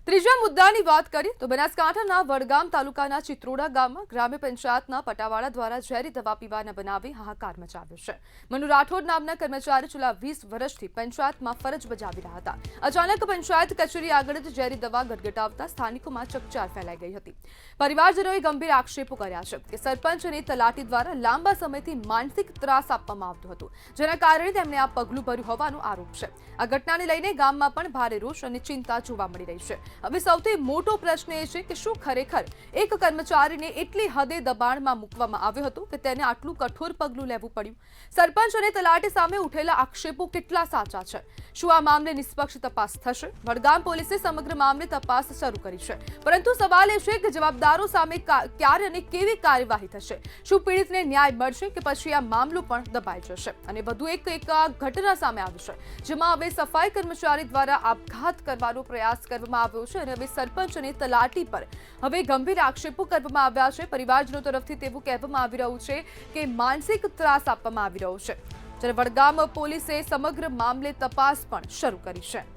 ત્રીજા મુદ્દાની વાત કરીએ તો બનાસકાંઠાના વડગામ તાલુકાના ચિત્રોડા ગામમાં ગ્રામ્ય પંચાયતના પટાવાળા દ્વારા ઝેરી દવા પીવાના બનાવે હાહાકાર મચાવ્યો છે. મનુ રાઠોડ નામના કર્મચારી છેલ્લા 20 વર્ષથી પંચાયતમાં ફરજ બજાવી રહ્યા હતા. અચાનક પંચાયત કચેરી આગળ જ ઝેરી દવા ગટગટાવતા સ્થાનિકોમાં ચકચાર ફેલાઈ ગઈ હતી. પરિવારજનોએ ગંભીર આક્ષેપો કર્યા છે કે સરપંચ અને તલાટી દ્વારા લાંબા સમયથી માનસિક ત્રાસ આપવામાં આવતો હતો, જેના કારણે તેમણે આ પગલું ભર્યું હોવાનો આરોપ છે. આ ઘટનાને લઈને ગામમાં પણ ભારે રોષ અને ચિંતા જોવા મળી રહી છે. હવે સૌથી મોટો પ્રશ્ન એ છે કે શું ખરેખર એક કર્મચારીને એટલી હદે દબાણમાં મૂકવામાં આવ્યો હતો કે તેને આટલું કઠોર પગલું લેવું પડ્યું? સરપંચ અને તલાટી સામે ઉઠેલા આક્ષેપો કેટલા સાચા છે? શું આ મામલે નિષ્પક્ષ તપાસ થશે? વડગામ પોલીસે સમગ્ર મામલે તપાસ શરૂ કરી છે, પરંતુ સવાલ એ છે કે જવાબદારો સામે ક્યારે અને કેવી કાર્યવાહી થશે? શું પીડિતને ન્યાય મળશે કે પછી આ મામલો પણ દબાઈ જશે? અને વધુ એક ઘટના સામે આવી છે, જેમાં હવે સફાઈ કર્મચારી દ્વારા આપઘાત કરવાનો પ્રયાસ કરવામાં આવ્યો છે અને હવે સરપંચ અને તલાટી પર હવે ગંભીર આક્ષેપો કરવામાં આવ્યા છે. પરિવારજનો તરફથી તેવું કહેવામાં આવી રહ્યું છે કે માનસિક ત્રાસ આપવામાં આવી રહ્યો છે, જ્યારે વડગામ પોલીસે સમગ્ર મામલે તપાસ પણ શરૂ કરી છે.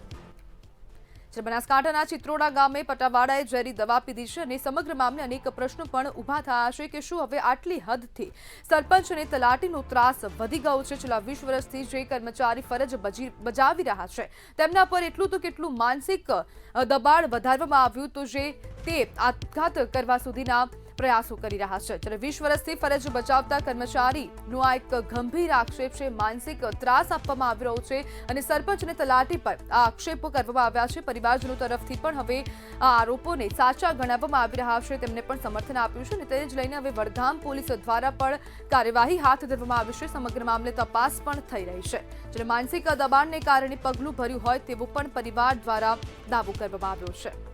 બનાસકાંઠાના ચિત્રોડા ગામે પટાવાળાએ ઝેરી દવા પીધી છે અને સમગ્ર મામલે અનેક પ્રશ્નો પણ ઉભા થયા છે કે શું હવે આટલી હદથી સરપંચ અને તલાટીનો ત્રાસ વધી ગયો છે? છેલ્લા 20 વર્ષથી જે કર્મચારી ફરજ બજાવી રહ્યા છે તેમના પર એટલું તો કેટલું માનસિક દબાણ વધારવામાં આવ્યું તો જે તે આપઘાત કરવા સુધીના પ્રયાસો કરી રહ્યા છે. જ્યારે 20 વર્ષથી ફરજ બજાવતા કર્મચારીનો આ એક ગંભીર આક્ષેપ છે. માનસિક ત્રાસ આપવામાં આવી રહ્યો છે અને સરપંચ અને તલાટી પર આ આક્ષેપો કરવામાં આવ્યા છે. પરિવારજનો તરફથી પણ હવે આ આરોપોને સાચા ગણાવવામાં આવી રહ્યા છે, તેમને પણ સમર્થન આપ્યું છે અને તેને જ લઈને હવે વડગામ પોલીસ દ્વારા પણ કાર્યવાહી હાથ ધરવામાં આવી છે. સમગ્ર મામલે તપાસ પણ થઈ રહી છે, જ્યારે માનસિક દબાણને કારણે પગલું ભર્યું હોય તેવો પણ પરિવાર દ્વારા દાવો કરવામાં આવ્યો છે.